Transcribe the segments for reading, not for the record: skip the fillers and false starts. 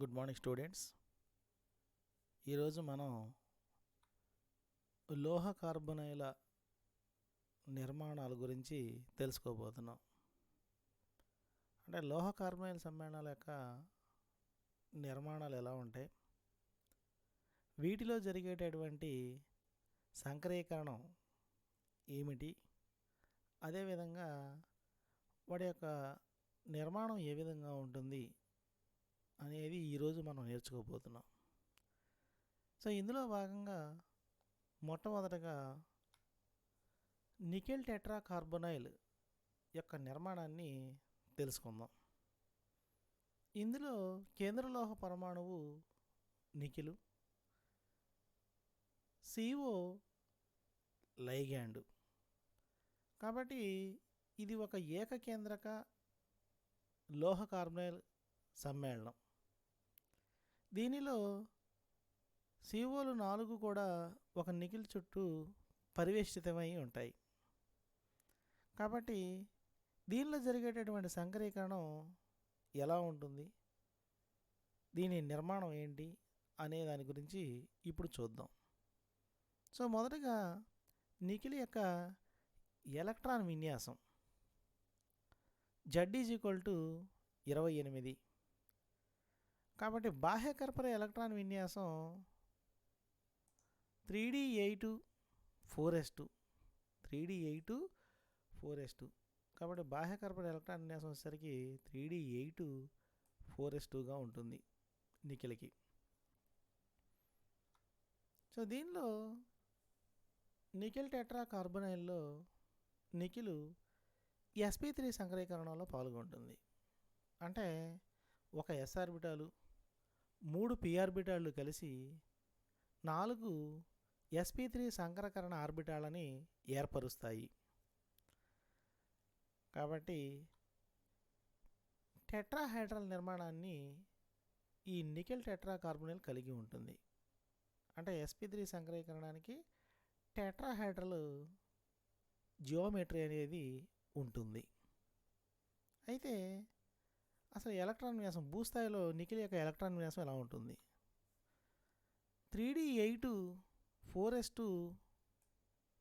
Good morning students. ఈరోజు మనం లోహ కార్బొనైల నిర్మాణాల గురించి తెలుసుకోబోతున్నాం. అంటే లోహ కార్బొనైల సమ్మేళనాల యొక్క నిర్మాణాలు ఎలా ఉంటాయి, వీటిలో జరిగేటటువంటి సంకరీకరణం ఏమిటి, అదేవిధంగా వాటి యొక్క నిర్మాణం ఏ విధంగా ఉంటుంది అనేది ఈరోజు మనం నేర్చుకోబోతున్నాం. సో ఇందులో భాగంగా మొట్టమొదటగా నికెల్ టెట్రా కార్బొనైల్ యొక్క నిర్మాణాన్ని తెలుసుకుందాం. ఇందులో కేంద్ర లోహ పరమాణువు నికెలు, CO లైగ్యాండు. కాబట్టి ఇది ఒక ఏకకేంద్రక లోహ కార్బొనైల్ సమ్మేళనం. దీనిలో COలు 4 కూడా ఒక నికెల్ చుట్టూ పరివేష్టితమై ఉంటాయి. కాబట్టి దీనిలో జరిగేటటువంటి సంకరీకరణం ఎలా ఉంటుంది, దీని నిర్మాణం ఏంటి అనే దాని గురించి ఇప్పుడు చూద్దాం. సో మొదటగా నికెల్ యొక్క ఎలక్ట్రాన్ విన్యాసం Z=28. కాబట్టి బాహ్య కర్పర ఎలక్ట్రాన్ విన్యాసం 3d8 4s2. కాబట్టి బాహ్య కర్పర ఎలక్ట్రాన్ విన్యాసం వచ్చేసరికి 3d8 4s2గా ఉంటుంది నికెల్కి. సో దీనిలో నికెల్ టెట్రా కార్బొనైల్లో నికెలు sp3 సంకరీకరణంలో పాల్గొంటుంది. అంటే ఒక s ఆర్బిటాలు 3 p ఆర్బిటాళ్ళు కలిసి 4 sp3 సంకరకరణ ఆర్బిటాలని ఏర్పరుస్తాయి. కాబట్టి టెట్రాహైడ్రల్ నిర్మాణాన్ని ఈ నికెల్ టెట్రా కార్బొనైల్ కలిగి ఉంటుంది. అంటే sp3 సంకరీకరణానికి టెట్రాహైడ్రల్ జియోమెట్రీ అనేది ఉంటుంది. అయితే అసలు ఎలక్ట్రాన్ విన్యాసం భూస్థాయిలో నికెల్ యొక్క ఎలక్ట్రాన్ విన్యాసం ఎలా ఉంటుంది? 3d8 4s2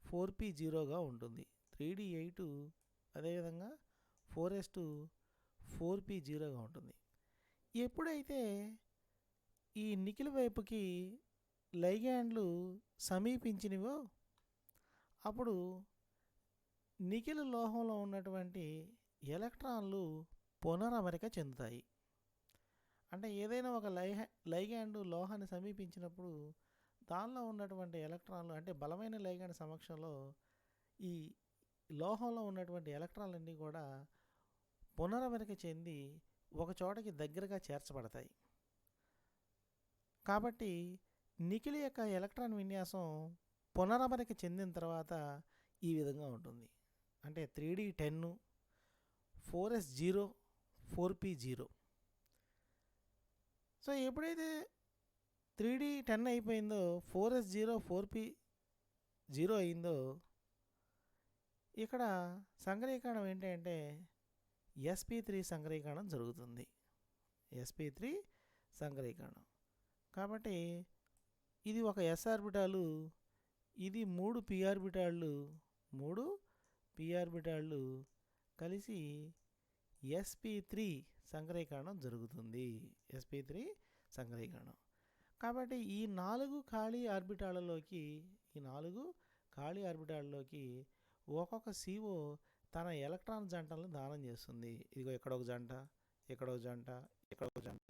4p0గా ఉంటుంది. 3d8 అదేవిధంగా 4s2 4p0గా ఉంటుంది. ఎప్పుడైతే ఈ నికెల్ వైపుకి లైగ్యాండ్లు సమీపించినవో అప్పుడు నికెల్ లోహంలో ఉన్నటువంటి ఎలక్ట్రాన్లు పునరమరిక చెందుతాయి. అంటే ఏదైనా ఒక లైగ్యాండ్ లోహాన్ని సమీపించినప్పుడు దానిలో ఉన్నటువంటి ఎలక్ట్రాన్లు, అంటే బలమైన లైగ్యాండ్ సమక్షంలో ఈ లోహంలో ఉన్నటువంటి ఎలక్ట్రాన్లన్నీ కూడా పునరమరిక చెంది ఒక చోటకి దగ్గరగా చేర్చబడతాయి. కాబట్టి నికెల్ యొక్క ఎలక్ట్రాన్ విన్యాసం పునరమరిక చెందిన తర్వాత ఈ విధంగా ఉంటుంది. అంటే 3d10 4s0 4p0. సో ఎప్పుడైతే 3d10 అయిపోయిందో 4s0 4p0 అయిందో ఇక్కడ సంకరీకరణం ఏంటంటే sp3 సంకరీకరణం జరుగుతుంది. sp3 సంకరీకరణం. కాబట్టి ఇది ఒక s ఆర్బిటాలు, ఇది 3 p ఆర్బిటాళ్ళు కలిసి sp3 సంకరీకరణం జరుగుతుంది. sp3 సంకరీకరణం. కాబట్టి ఈ 4 ఖాళీ ఆర్బిటాల్లోకి ఒక్కొక్క CO తన ఎలక్ట్రాన్ జంటలను దానం చేస్తుంది. ఇదిగో ఎక్కడొక జంట, ఎక్కడొక జంట, ఎక్కడొక జంట,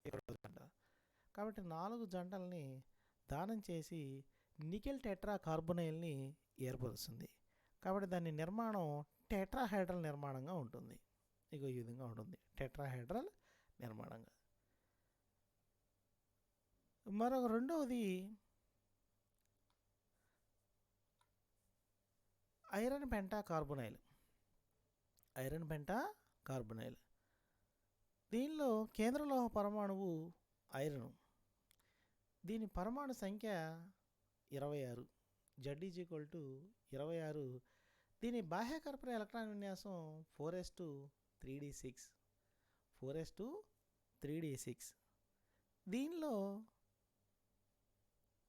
ఎక్కడొక జంట. కాబట్టి 4 జంటల్ని దానం చేసి నికెల్ టెట్రా కార్బొనైల్ని ఏర్పరుస్తుంది. కాబట్టి దాని నిర్మాణం టెట్రాహైడ్రల్ నిర్మాణంగా ఉంటుంది. ఇక ఈ విధంగా ఉంటుంది టెట్రాహైడ్రల్ నిర్మాణంగా. మరొక రెండవది ఐరన్ పెంటా కార్బొనైల్. దీనిలో కేంద్ర లోహ పరమాణువు ఐరన్. దీని పరమాణు సంఖ్య 26, Z=26. దీని బాహ్య కర్పర ఎలక్ట్రాన్ విన్యాసం 4s2 3d6. దీనిలో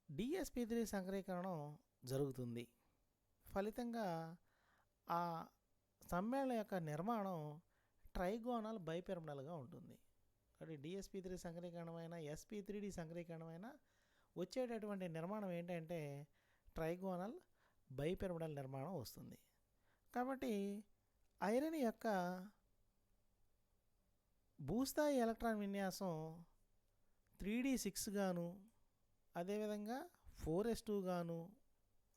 DsP3 సంకరీకరణం జరుగుతుంది. ఫలితంగా ఆ సమ్మేళనం యొక్క నిర్మాణం ట్రైగోనల్ బైపిరమిడల్గా ఉంటుంది. కాబట్టి DsP3 సంకరీకరణమైన sp3d సంకరీకరణమైన వచ్చేటటువంటి నిర్మాణం ఏంటంటే ట్రైగోనల్ బైపిరమిడల్ నిర్మాణం వస్తుంది. కాబట్టి ఐరన్ యొక్క భూస్థాయి ఎలక్ట్రాన్ విన్యాసం 3d6 గాను, అదేవిధంగా 4s2 గాను,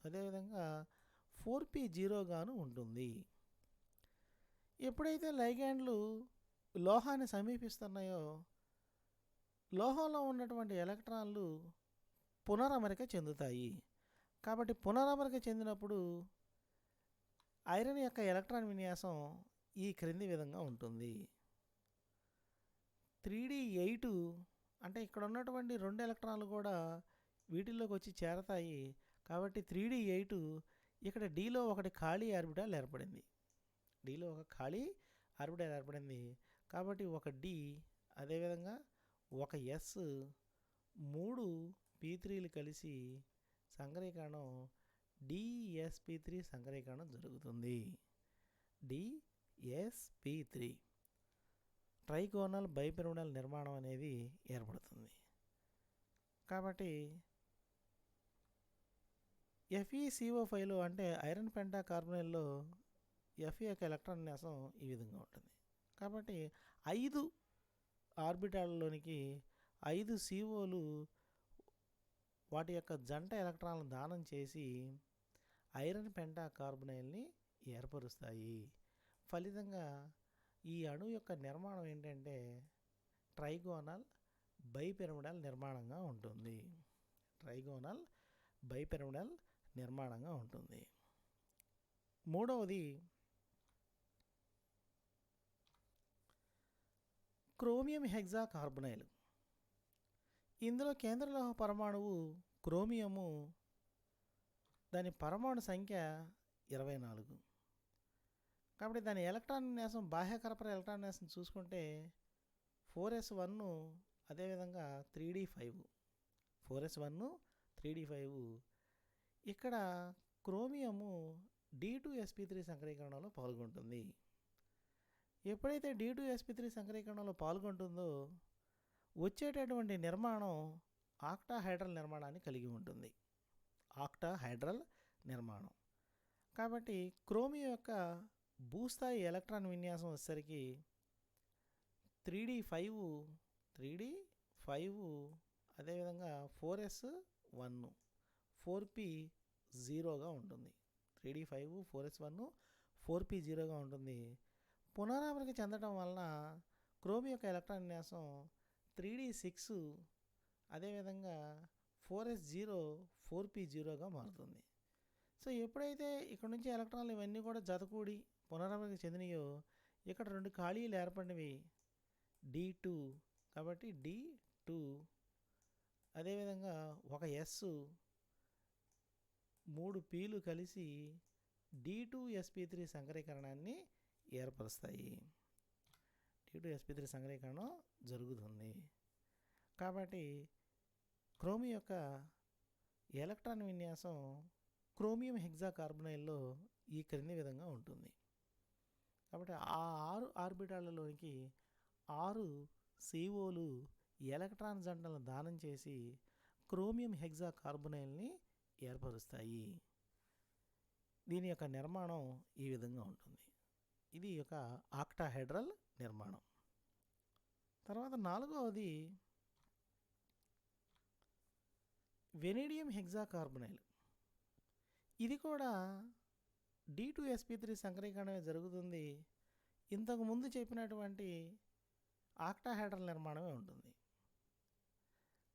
అదేవిధంగా 4p0 గాను ఉంటుంది. ఎప్పుడైతే లైగ్యాండ్లు లోహాన్ని సమీపిస్తున్నాయో లోహంలో ఉన్నటువంటి ఎలక్ట్రాన్లు పునరమరిక చెందుతాయి. కాబట్టి పునరమరిక చెందినప్పుడు ఐరన్ యొక్క ఎలక్ట్రాన్ విన్యాసం ఈ క్రింది విధంగా ఉంటుంది. 3d8 అంటే ఇక్కడ ఉన్నటువంటి 2 ఎలక్ట్రాన్లు కూడా వీటిల్లోకి వచ్చి చేరతాయి. కాబట్టి 3d8 ఇక్కడ డీలో ఒకటి ఖాళీ ఆర్బిటాల్ ఏర్పడింది. డీలో ఒక ఖాళీ ఆర్బిటాల్ ఏర్పడింది. కాబట్టి ఒక డి, అదేవిధంగా ఒక ఎస్, 3 p3లు కలిసి సంకరీకరణం DsP3 సంకరీకరణం జరుగుతుంది. DsP3 ట్రైగోనల్ బైపిరమిడల్ నిర్మాణం అనేది ఏర్పడుతుంది. కాబట్టి FeCO5లో అంటే ఐరన్ పెంటా కార్బోనైల్లో Fe యొక్క ఎలక్ట్రాన్ విన్యాసం ఈ విధంగా ఉంటుంది. కాబట్టి 5 ఆర్బిటాల్లోనికి 5 COలు వాటి యొక్క జంట ఎలక్ట్రాన్లను దానం చేసి ఐరన్ పెంటా కార్బోనైల్ని ఏర్పరుస్తాయి. ఫలితంగా ఈ అణువు యొక్క నిర్మాణం ఏంటంటే ట్రైగోనల్ బైపిరమిడల్ నిర్మాణంగా ఉంటుంది. ట్రైగోనల్ బైపిరమిడల్ నిర్మాణంగా ఉంటుంది. మూడవది క్రోమియం హెక్సా కార్బొనైల్. ఇందులో కేంద్రలోహ పరమాణువు క్రోమియము, దాని పరమాణు సంఖ్య 24. కాబట్టి దాని ఎలక్ట్రాన్ విన్యాసం బాహ్యకరపర ఎలక్ట్రాన్ విన్యాసం చూసుకుంటే 4s1, అదేవిధంగా 3d5. 4s1 3d5. ఇక్కడ క్రోమియము D2sp3 సంకరీకరణలో పాల్గొంటుంది. ఎప్పుడైతే D2sp3 సంకరీకరణలో పాల్గొంటుందో వచ్చేటటువంటి నిర్మాణం ఆక్టాహైడ్రల్ నిర్మాణాన్ని కలిగి ఉంటుంది. ఆక్టాహైడ్రల్ నిర్మాణం. కాబట్టి క్రోమియం యొక్క భూస్థాయి ఎలక్ట్రాన్ విన్యాసం వచ్చేసరికి 3d5, అదేవిధంగా 4s1, 4p0గా ఉంటుంది. 3d5, 4s1, 4p0గా ఉంటుంది. పునరావృతి చెందడం వలన క్రోమియం యొక్క ఎలక్ట్రాన్ విన్యాసం 3d6, అదేవిధంగా 4s0, 4p0గా మారుతుంది. సో ఎప్పుడైతే ఇక్కడ నుంచి ఎలక్ట్రాన్లు ఇవన్నీ కూడా జతకూడి పునరావృతి చెందినయో ఇక్కడ 2 ఖాళీలు ఏర్పడినవి D2. కాబట్టి D2, అదేవిధంగా ఒక ఎస్, 3 pలు కలిసి D2sp3 సంకరీకరణాన్ని ఏర్పరుస్తాయి. D2sp3 సంకరీకరణం జరుగుతుంది. కాబట్టి క్రోమియం యొక్క ఎలక్ట్రాన్ విన్యాసం క్రోమియం హెక్సా కార్బొనైల్లో ఈ క్రింది విధంగా ఉంటుంది. కాబట్టి ఆ 6 ఆర్బిటాలలోనికి 6 COలు ఎలక్ట్రాన్ జంటలను దానం చేసి క్రోమియం హెక్సా కార్బొనైల్ని ఏర్పరుస్తాయి. దీని యొక్క నిర్మాణం ఈ విధంగా ఉంటుంది. ఇది ఒక ఆక్టాహైడ్రల్ నిర్మాణం. తర్వాత 4వది వెనీడియం హెక్సా కార్బొనైల్. ఇది కూడా D2sp3 సంకరీకరణమే జరుగుతుంది. ఇంతకు ముందు చెప్పినటువంటి ఆక్టాహైడ్రల్ నిర్మాణమే ఉంటుంది.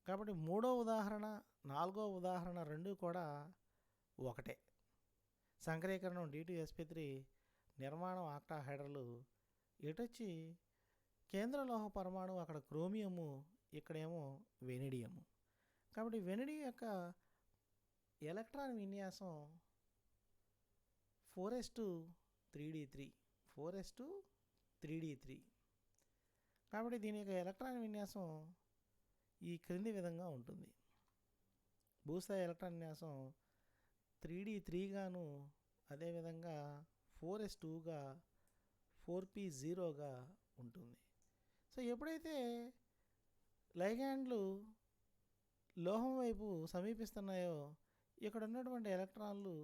కాబట్టి 3వ ఉదాహరణ, 4వ ఉదాహరణ 2 కూడా ఒకటే. సంకరీకరణం D2sp3, నిర్మాణం ఆక్టాహైడ్రల్. ఇటొచ్చి కేంద్రలోహ పరమాణువు అక్కడ క్రోమియము, ఇక్కడేమో వెనిడియము. కాబట్టి వెనిడియం యొక్క ఎలక్ట్రాన్ విన్యాసం 4s2, 3d3. 4s2, 3d3. కాబట్టి దీని యొక్క ఎలక్ట్రాన్ విన్యాసం ఈ క్రింది విధంగా ఉంటుంది. భూస్థాయి ఎలక్ట్రాన్ విన్యాసం 3D3 గాను, అదేవిధంగా 4s2గా, 4p0గా ఉంటుంది. సో ఎప్పుడైతే లైగ్యాండ్లు లోహం వైపు సమీపిస్తున్నాయో ఇక్కడ ఉన్నటువంటి ఎలక్ట్రాన్లు,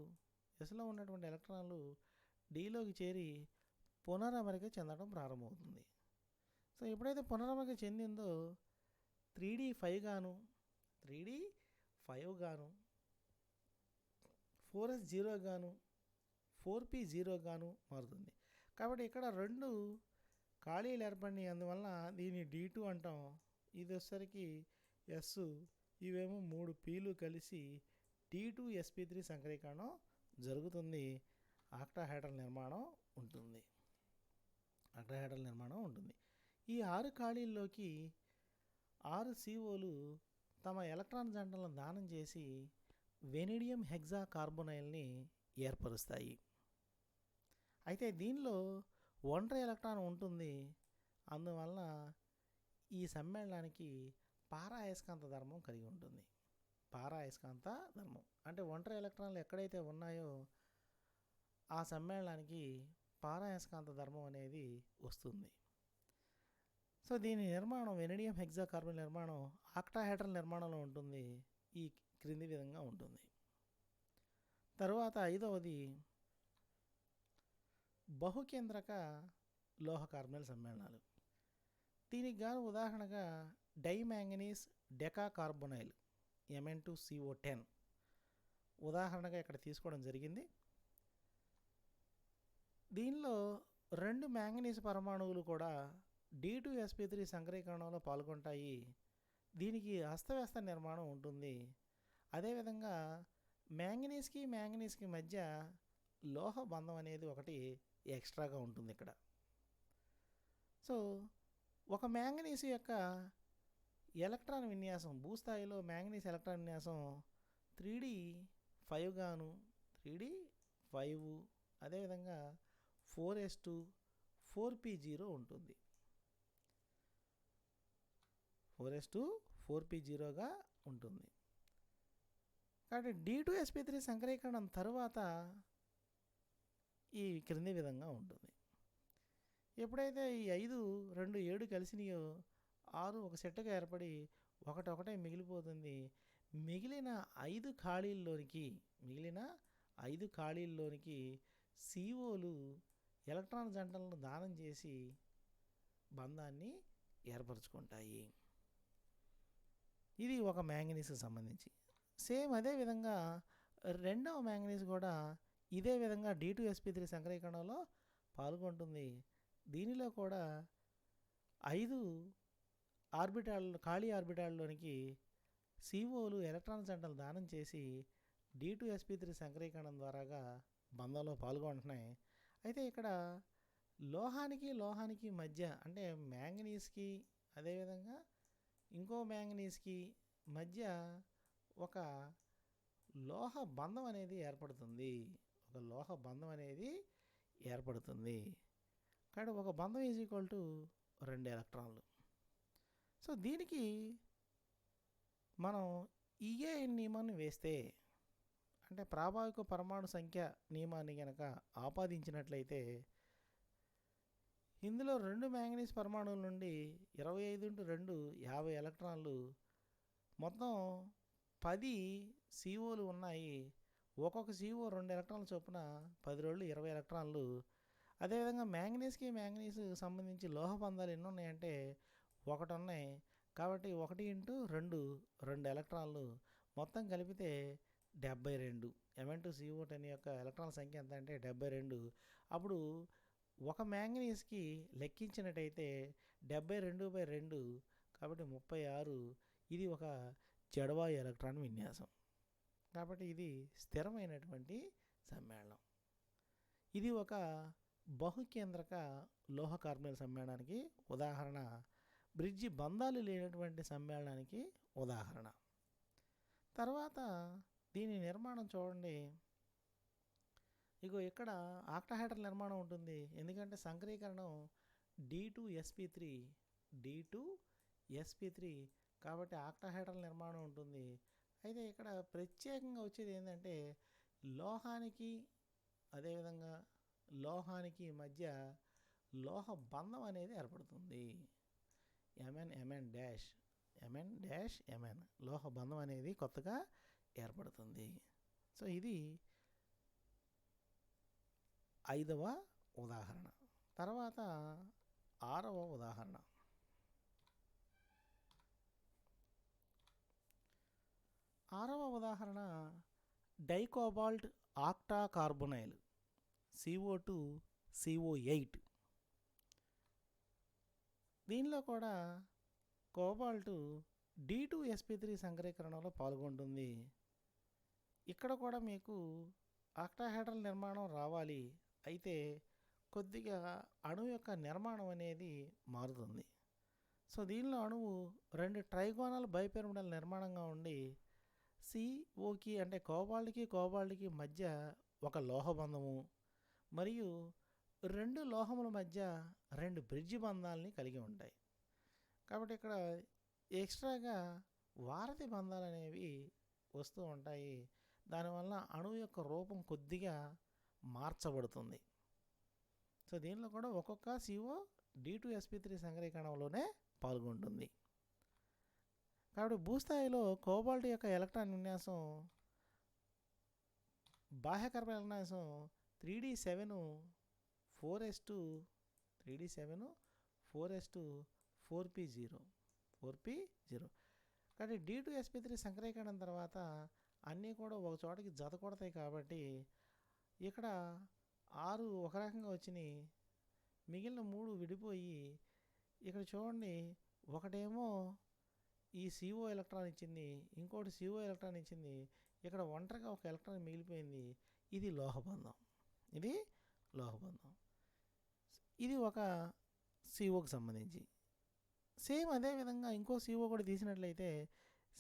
ఎస్లో ఉన్నటువంటి ఎలక్ట్రాన్లు డీలోకి చేరి పునరమరిక చెందడం ప్రారంభమవుతుంది. సో ఎప్పుడైతే పునరమరిక చెందిందో 3D5 గాను, 3D5 గాను, 4s0 గాను, 4p0 గాను మారుతుంది. కాబట్టి ఇక్కడ 2 ఖాళీలు ఏర్పడినాయి. అందువల్ల దీన్ని D2 అంటాం. ఇది వచ్చేసరికి S, ఇవేమో 3 పీలు కలిసి D2sp3 సంకరీకరణం జరుగుతుంది. ఆక్టాహెడ్రల్ నిర్మాణం ఉంటుంది. ఈ 6 ఖాళీల్లోకి 6 COలు తమ ఎలక్ట్రాన్ జంటలను దానం చేసి వెనిడియం హెక్సా కార్బొనైల్ని ఏర్పరుస్తాయి. అయితే దీనిలో ఒంటరి ఎలక్ట్రాన్ ఉంటుంది. అందువలన ఈ సమ్మేళనానికి పారాయస్కాంత ధర్మం కలిగి ఉంటుంది. పారాయస్కాంత ధర్మం అంటే ఒంటరి ఎలక్ట్రాన్లు ఎక్కడైతే ఉన్నాయో ఆ సమ్మేళనానికి పారాయస్కాంత ధర్మం అనేది వస్తుంది. సో దీని నిర్మాణం, వెనిడియం హెక్సా కార్బన్ నిర్మాణం ఆక్టాహెడ్రల్ నిర్మాణంలో ఉంటుంది. ఈ క్రింది విధంగా ఉంటుంది. తరువాత 5వది బహుకేంద్రక లోహ కార్బనైల్ సమ్మేళనాలు. దీనికి గాను ఉదాహరణగా డైమ్యాంగనీస్ డెకా కార్బొనైల్ Mn2CO10 ఉదాహరణగా ఇక్కడ తీసుకోవడం జరిగింది. దీనిలో 2 మ్యాంగనీస్ పరమాణువులు కూడా D2sp3 సంకరీకరణంలో పాల్గొంటాయి. దీనికి అస్తవ్యస్త నిర్మాణం ఉంటుంది. అదేవిధంగా మ్యాంగనీస్కి మధ్య లోహ బంధం అనేది ఒకటి ఎక్స్ట్రాగా ఉంటుంది ఇక్కడ. సో ఒక మ్యాంగనీస్ యొక్క ఎలక్ట్రాన్ విన్యాసం, భూస్థాయిలో మ్యాంగనీస్ ఎలక్ట్రాన్ విన్యాసం 3D5 గాను, 3D5, అదేవిధంగా 4s2, 4p0 ఉంటుంది. 4s2, 4p0గా ఉంటుంది. కాబట్టి D2sp3 సంకరీకరణం తరువాత ఈ క్రింది విధంగా ఉంటుంది. ఎప్పుడైతే ఈ 5, 2, 7 కలిసినాయో 6 ఒక సెట్గా ఏర్పడి ఒకటే మిగిలిపోతుంది. మిగిలిన 5 ఖాళీల్లోనికి COలు ఎలక్ట్రాన్ జంటలను దానం చేసి బంధాన్ని ఏర్పరచుకుంటాయి. ఇది ఒక మ్యాంగనీస్కి సంబంధించి. సేమ్ అదేవిధంగా 2వ మ్యాంగనీస్ కూడా ఇదే విధంగా D2sp3 సంకరీకరణలో పాల్గొంటుంది. దీనిలో కూడా 5 ఖాళీ ఆర్బిటాల్లోనికి COలు ఎలక్ట్రాన్ జంటలు దానం చేసి D2sp3 సంకరీకరణం ద్వారాగా బంధంలో పాల్గొంటున్నాయి. అయితే ఇక్కడ లోహానికి మధ్య అంటే మ్యాంగనీస్కి అదేవిధంగా ఇంకో మ్యాంగనీస్కి మధ్య ఒక లోహ బంధం అనేది ఏర్పడుతుంది. కాబట్టి ఒక బంధం ఈజ్ ఈక్వల్ టు 2 ఎలక్ట్రాన్లు. సో దీనికి మనం EAN నియమాన్ని వేస్తే, అంటే ప్రాభావిక పరమాణు సంఖ్య నియమాన్ని కనుక ఆపాదించినట్లయితే ఇందులో 2 మ్యాంగనీస్ పరమాణువుల నుండి 25x2 50 ఎలక్ట్రాన్లు, మొత్తం 10 COలు ఉన్నాయి. ఒక్కొక్క CO 2 ఎలక్ట్రాన్ల చొప్పున 10 రోళ్ళు 20 ఎలక్ట్రాన్లు. అదేవిధంగా మ్యాంగనీస్కి సంబంధించి లోహ బంధాలు ఎన్ని ఉన్నాయంటే 1 ఉన్నాయి. కాబట్టి 1x2 2 ఎలక్ట్రాన్లు, మొత్తం కలిపితే 72. Mn2CO10 యొక్క ఎలక్ట్రాన్ల సంఖ్య ఎంత అంటే 72. అప్పుడు ఒక మ్యాంగనీస్కి లెక్కించినట్టయితే 72/2 కాబట్టి 36. ఇది ఒక జడవాయు ఎలక్ట్రాన్ విన్యాసం. కాబట్టి ఇది స్థిరమైనటువంటి సమ్మేళనం. ఇది ఒక బహుకేంద్రక లోహ కార్బనైల్ సమ్మేళనానికి ఉదాహరణ. బ్రిడ్జి బంధాలు లేనటువంటి సమ్మేళనానికి ఉదాహరణ. తర్వాత దీని నిర్మాణం చూడండి. ఇగో ఇక్కడ ఆక్టాహెడ్రల్ నిర్మాణం ఉంటుంది. ఎందుకంటే సంకరీకరణం D2sp3 కాబట్టి ఆక్టాహైడ్రల్ నిర్మాణం ఉంటుంది. అయితే ఇక్కడ ప్రత్యేకంగా వచ్చేది ఏంటంటే లోహానికి అదేవిధంగా లోహానికి మధ్య లోహ బంధం అనేది ఏర్పడుతుంది. ఎంఎన్ డాష్ ఎంఎన్ లోహ బంధం అనేది కొత్తగా ఏర్పడుతుంది. సో ఇది 5వ ఉదాహరణ. తర్వాత 6వ ఉదాహరణ. 6వ ఉదాహరణ డైకోబాల్ట్ ఆక్టాకార్బొనైల్ CO2 CO8. దీనిలో కూడా కోబాల్ట్ D2sp3 సంకరీకరణలో పాల్గొంటుంది. ఇక్కడ కూడా మీకు ఆక్టాహైడ్రల్ నిర్మాణం రావాలి, అయితే కొద్దిగా అణువు యొక్క నిర్మాణం అనేది మారుతుంది. సో దీనిలో అణువు 2 ట్రైగోనల్ బైపిరమిడల్ నిర్మాణంగా ఉండి COకి అంటే కోబాల్ట్కి మధ్య ఒక లోహబంధము మరియు 2 లోహముల మధ్య 2 బ్రిడ్జి బంధాలని కలిగి ఉంటాయి. కాబట్టి ఇక్కడ ఎక్స్ట్రాగా వారధి బంధాలు అనేవి వస్తూ ఉంటాయి. దానివల్ల అణువు యొక్క రూపం కొద్దిగా మార్చబడుతుంది. సో దీనిలో కూడా ఒక్కొక్క CO D2sp3 సంకరీకరణలోనే పాల్గొంటుంది. కాబట్టి భూస్థాయిలో కోబాల్ట్ యొక్క ఎలక్ట్రాన్ విన్యాసం బాహ్య కర్బన విన్యాసం 3d7 4s2 3d7 4s2 4p0 కానీ D2sp3 సంకరీకరణం తర్వాత అన్నీ కూడా ఒక చోటకి జత కొడతాయి. కాబట్టి ఇక్కడ 6 ఒక రకంగా వచ్చినాయి, మిగిలిన 3 విడిపోయి ఇక్కడ చూడండి, ఒకటేమో ఈ CO ఎలక్ట్రాన్ ఇచ్చింది, ఇంకోటి CO ఎలక్ట్రాన్ ఇచ్చింది, ఇక్కడ ఒంటరిగా ఒక ఎలక్ట్రాన్ మిగిలిపోయింది. ఇది లోహబంధం. ఇది ఒక COకి సంబంధించి. సేమ్ అదేవిధంగా ఇంకో CO కూడా తీసినట్లయితే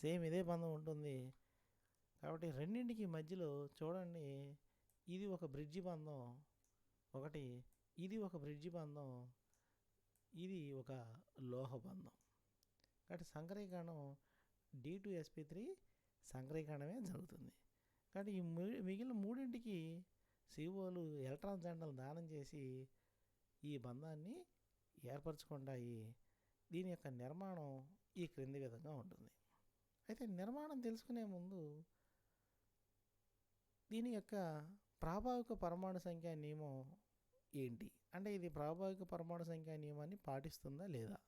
సేమ్ ఇదే బంధం ఉంటుంది. కాబట్టి రెండింటికి మధ్యలో చూడండి, ఇది ఒక బ్రిడ్జి బంధం ఒకటి, ఇది ఒక బ్రిడ్జి బంధం, ఇది ఒక లోహ బంధం. కాబట్టి సంకరీకరణం D2sp3 సంకరీకరణమే జరుగుతుంది. కాబట్టి ఈ మిగిలిన మూడింటికి COలు ఎలక్ట్రాన్ జంటలు దానం చేసి ఈ బంధాన్ని ఏర్పరచుకుంటాయి. దీని యొక్క నిర్మాణం ఈ క్రింది విధంగా ఉంటుంది. అయితే నిర్మాణం తెలుసుకునే ముందు దీని యొక్క ప్రాభావిక పరమాణు సంఖ్యా నియమం ఏంటి అంటే, ఇది ప్రాభావిక పరమాణు సంఖ్యా నియమాన్ని పాటిస్తుందా లేదా.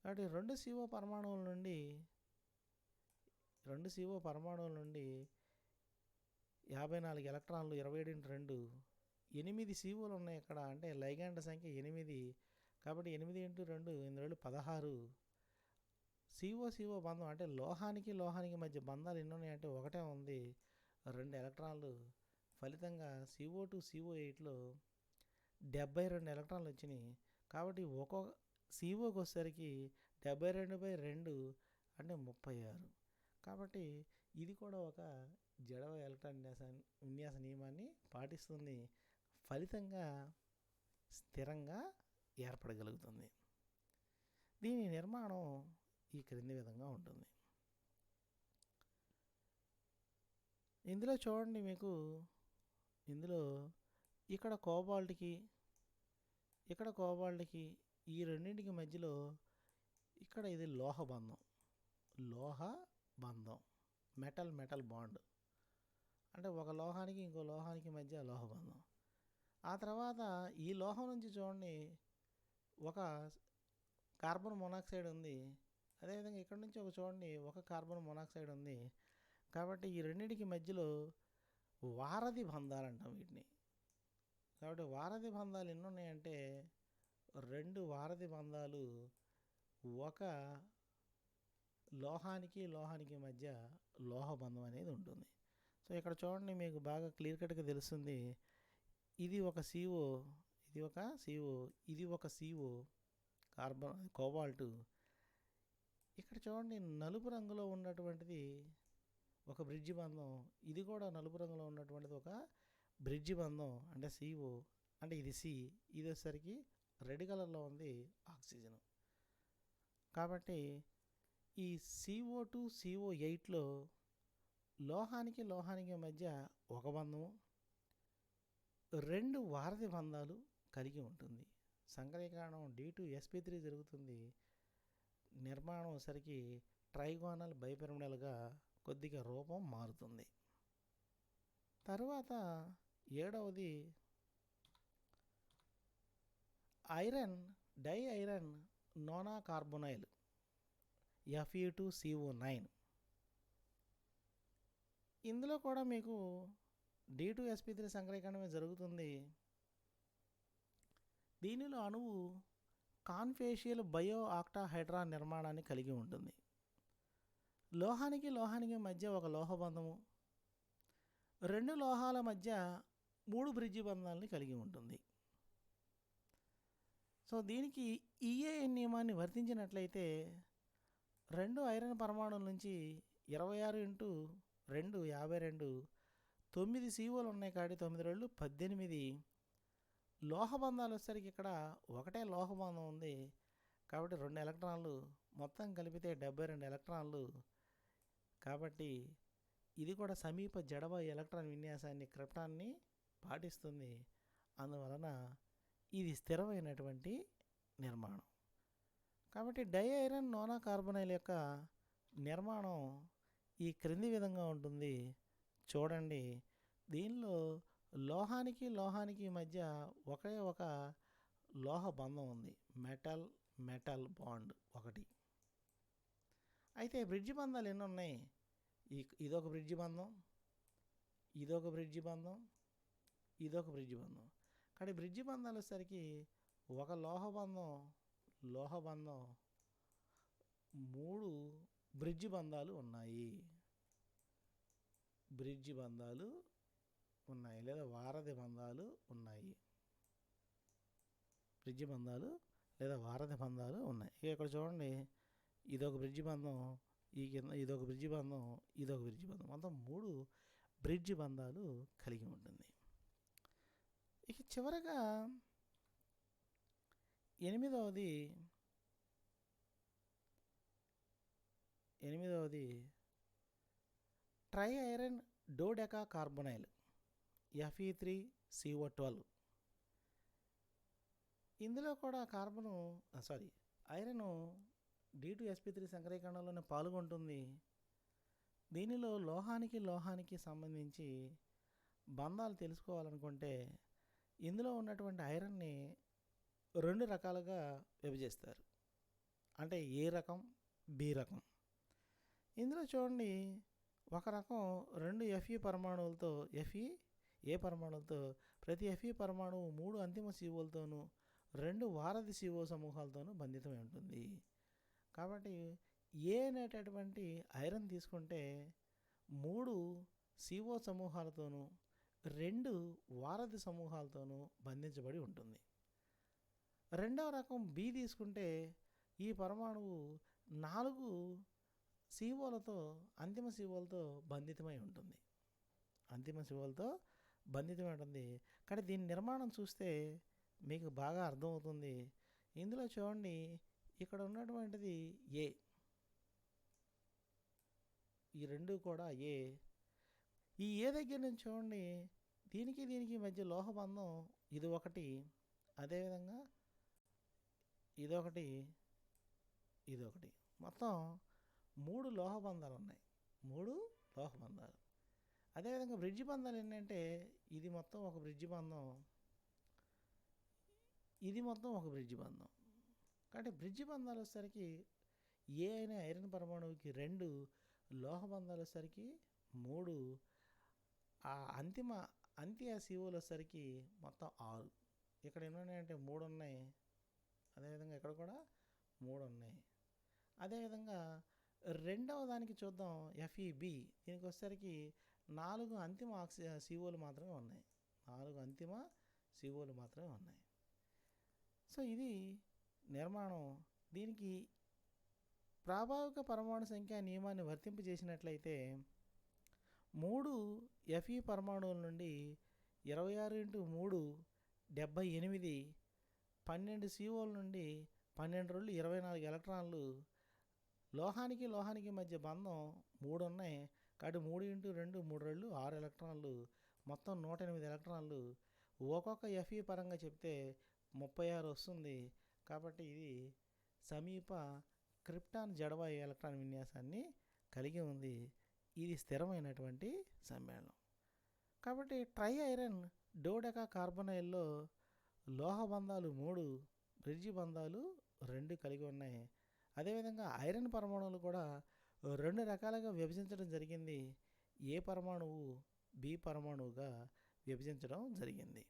కాబట్టి 2 CO పరమాణువుల నుండి 54 ఎలక్ట్రాన్లు 27x2 8 COలు ఉన్నాయి ఇక్కడ. అంటే లైగాండ్ సంఖ్య 8, కాబట్టి 8x2 16 CO బంధం. అంటే లోహానికి మధ్య బంధాలు ఎన్ని ఉన్నాయంటే ఒకటే ఉంది, 2 ఎలక్ట్రాన్లు. ఫలితంగా CO2 CO8లో 72 ఎలక్ట్రాన్లు వచ్చినాయి. కాబట్టి ఒక్కొక్క COకి వచ్చేసరికి 72/2 అంటే 36. కాబట్టి ఇది కూడా ఒక జడవ ఎలక్ట్రాన్ విన్యాస నియమాన్ని పాటిస్తుంది, ఫలితంగా స్థిరంగా ఏర్పడగలుగుతుంది. దీని నిర్మాణం ఈ క్రింది విధంగా ఉంటుంది. ఇందులో చూడండి, మీకు ఇందులో ఇక్కడ కోబాల్ట్కి ఈ రెండింటికి మధ్యలో ఇక్కడ ఇది లోహ బంధం మెటల్ బాండ్. అంటే ఒక లోహానికి ఇంకో లోహానికి మధ్య లోహ బంధం. ఆ తర్వాత ఈ లోహం నుంచి చూడండి, ఒక కార్బన్ మోనాక్సైడ్ ఉంది. అదేవిధంగా ఇక్కడ నుంచి చూడండి, ఒక కార్బన్ మోనాక్సైడ్ ఉంది. కాబట్టి ఈ రెండింటికి మధ్యలో వారధి బంధాలు అంటాం వీటిని. కాబట్టి వారధి బంధాలు ఎన్ని ఉన్నాయంటే 2 వారధి బంధాలు ఒక లోహానికి మధ్య లోహ బంధం అనేది ఉంటుంది. సో ఇక్కడ చూడండి, మీకు బాగా క్లియర్ కట్గా తెలుస్తుంది. ఇది ఒక CO, ఇది ఒక CO కోబాల్ట్. ఇక్కడ చూడండి, నలుపు రంగులో ఉన్నటువంటిది ఒక బ్రిడ్జి బంధం, ఇది కూడా నలుపు రంగులో ఉన్నటువంటిది ఒక బ్రిడ్జి బంధం. అంటే CO అంటే ఇది C, ఇది వచ్చేసరికి రెడ్ కలర్లో ఉంది ఆక్సిజన్. కాబట్టి ఈ CO2 CO8లో లోహానికి లోహానికి మధ్య ఒక బంధము, 2 వారధి బంధాలు కలిగి ఉంటుంది. సంకరీకరణం D2sp3 జరుగుతుంది. నిర్మాణం సరికి ట్రైగోనల్ బైపిరమిడల్గా కొద్దిగా రూపం మారుతుంది. తరువాత 7వది ఐరన్ డైఐరన్ నోనాకార్బొనైల్ Fe2CO9. ఇందులో కూడా మీకు D2sp3 సంకరీకరణమే జరుగుతుంది. దీనిలో అణువు కాన్ఫేషియల్ బయో ఆక్టాహైడ్రా నిర్మాణాన్ని కలిగి ఉంటుంది. లోహానికి లోహానికి మధ్య ఒక లోహబంధము, 2 లోహాల మధ్య 3 బ్రిడ్జి బంధాలని కలిగి ఉంటుంది. సో దీనికి EAN నియమాన్ని వర్తించినట్లయితే 2 ఐరన్ పరమాణువుల నుంచి 26 × 2 52, 9 COలు ఉన్నాయి కాబట్టి 9 2 18 లోహబంధాలు వచ్చేసరికి ఇక్కడ ఒకటే లోహబంధం ఉంది కాబట్టి 2 ఎలక్ట్రాన్లు, మొత్తం కలిపితే 72 ఎలక్ట్రాన్లు. కాబట్టి ఇది కూడా సమీప జడవాయు ఎలక్ట్రాన్ విన్యాసాన్ని క్రిప్టాన్ని పాటిస్తుంది. అందువలన ఇది స్థిరమైనటువంటి నిర్మాణం. కాబట్టి డైఐరన్ నోనాకార్బొనైల్ యొక్క నిర్మాణం ఈ క్రింది విధంగా ఉంటుంది. చూడండి, దీనిలో లోహానికి లోహానికి మధ్య ఒకే ఒక లోహ బంధం ఉంది, మెటల్ మెటల్ బాండ్ ఒకటి. అయితే బ్రిడ్జి బంధాలు ఎన్ని ఉన్నాయి? ఇదొక బ్రిడ్జి బంధం, ఇదొక బ్రిడ్జి బంధం, ఇదొక బ్రిడ్జి బంధం. కానీ బ్రిడ్జి బంధాలు వచ్చేసరికి ఒక లోహబంధం 3 బ్రిడ్జి బంధాలు ఉన్నాయి. బ్రిడ్జి బంధాలు ఉన్నాయి లేదా వారధి బంధాలు ఉన్నాయి. బ్రిడ్జి బంధాలు లేదా వారధి బంధాలు ఉన్నాయి. ఇక్కడ చూడండి, ఇదొక బ్రిడ్జి బంధం, ఈ కింద ఇదొక బ్రిడ్జి బంధం, ఇదొక బ్రిడ్జి బంధం, మొత్తం 3 బ్రిడ్జి బంధాలు కలిగి ఉంటుంది. ఇక చివరగా 8వది ట్రై ఐరన్ డోడెకా కార్బొనైల్ Fe3CO12. ఇందులో కూడా ఐరన్ D2sp3 సంకరీకరణలోనే పాల్గొంటుంది. దీనిలో లోహానికి లోహానికి సంబంధించి బంధాలు తెలుసుకోవాలనుకుంటే ఇందులో ఉన్నటువంటి ఐరన్ని 2 రకాలుగా విభజిస్తారు. అంటే ఏ రకం, బి రకం. ఇందులో చూడండి, ఒక రకం 2 Fe పరమాణువులతో ఏ పరమాణువులతో ప్రతి Fe పరమాణువు 3 అంతిమ COలతోనూ 2 వారధి CO సమూహాలతోనూ బంధితమై ఉంటుంది. కాబట్టి ఏ అనేటటువంటి ఐరన్ తీసుకుంటే 3 CO సమూహాలతోనూ 2 వారధి సమూహాలతోనూ బంధించబడి ఉంటుంది. రెండవ రకం బి తీసుకుంటే ఈ పరమాణువు 4 COలతో అంతిమ COలతో బంధితమై ఉంటుంది. కానీ దీని నిర్మాణం చూస్తే మీకు బాగా అర్థమవుతుంది. ఇందులో చూడండి, ఇక్కడ ఉన్నటువంటిది ఏ, ఈ 2 కూడా ఏ. ఈ ఏ దగ్గర నుంచి చూడండి, దీనికి మధ్య లోహబంధం ఇది ఒకటి, అదేవిధంగా ఇదొకటి, ఇదొకటి, మొత్తం 3 లోహబంధాలు ఉన్నాయి. 3 లోహబంధాలు. అదేవిధంగా బ్రిడ్జి బంధాలు ఏంటంటే ఇది మొత్తం ఒక బ్రిడ్జి బంధం, ఇది మొత్తం ఒక బ్రిడ్జి బంధం. కాబట్టి బ్రిడ్జి బంధాలు వచ్చేసరికి ఏ అయినా ఐరన్ పరమాణువుకి 2, లోహబంధాలు వచ్చేసరికి 3, ఆ అంత్య COలు వచ్చేసరికి మొత్తం 6. ఇక్కడ ఎన్ని ఉన్నాయంటే 3 ఉన్నాయి. అదేవిధంగా ఇక్కడ కూడా 3 ఉన్నాయి. అదేవిధంగా రెండవ దానికి చూద్దాం, FeB. దీనికి వచ్చేసరికి 4 అంతిమ COలు మాత్రమే ఉన్నాయి. 4 అంతిమ COలు మాత్రమే ఉన్నాయి. సో ఇది నిర్మాణం. దీనికి ప్రాభావిక పరమాణు సంఖ్య నియమాన్ని వర్తింపజేసినట్లయితే 3 Fe పరమాణువుల నుండి 26 × 3 78, 12 COల నుండి 12 2 24 ఎలక్ట్రాన్లు లోహానికి లోహానికి మధ్య బంధం 3 ఉన్నాయి. కాబట్టి 3 × 2 3 రెళ్ళు 6 ఎలక్ట్రాన్లు, మొత్తం 108 ఎలక్ట్రాన్లు. ఒక్కొక్క Fe పరంగా చెప్తే 36 వస్తుంది. కాబట్టి ఇది సమీప క్రిప్టాన్ జడవాయు ఎలక్ట్రాన్ విన్యాసాన్ని కలిగి ఉంది. ఇది స్థిరమైనటువంటి సమ్మేళనం. కాబట్టి ట్రై ఐరన్ డోడెకా కార్బొనైల్లో లోహ బంధాలు 3, బ్రిడ్జి బంధాలు 2 కలిగి ఉన్నాయి. అదేవిధంగా ఐరన్ పరమాణువులు కూడా 2 రకాలుగా విభజించడం జరిగింది. ఏ పరమాణువు బి పరమాణువుగా విభజించడం జరిగింది.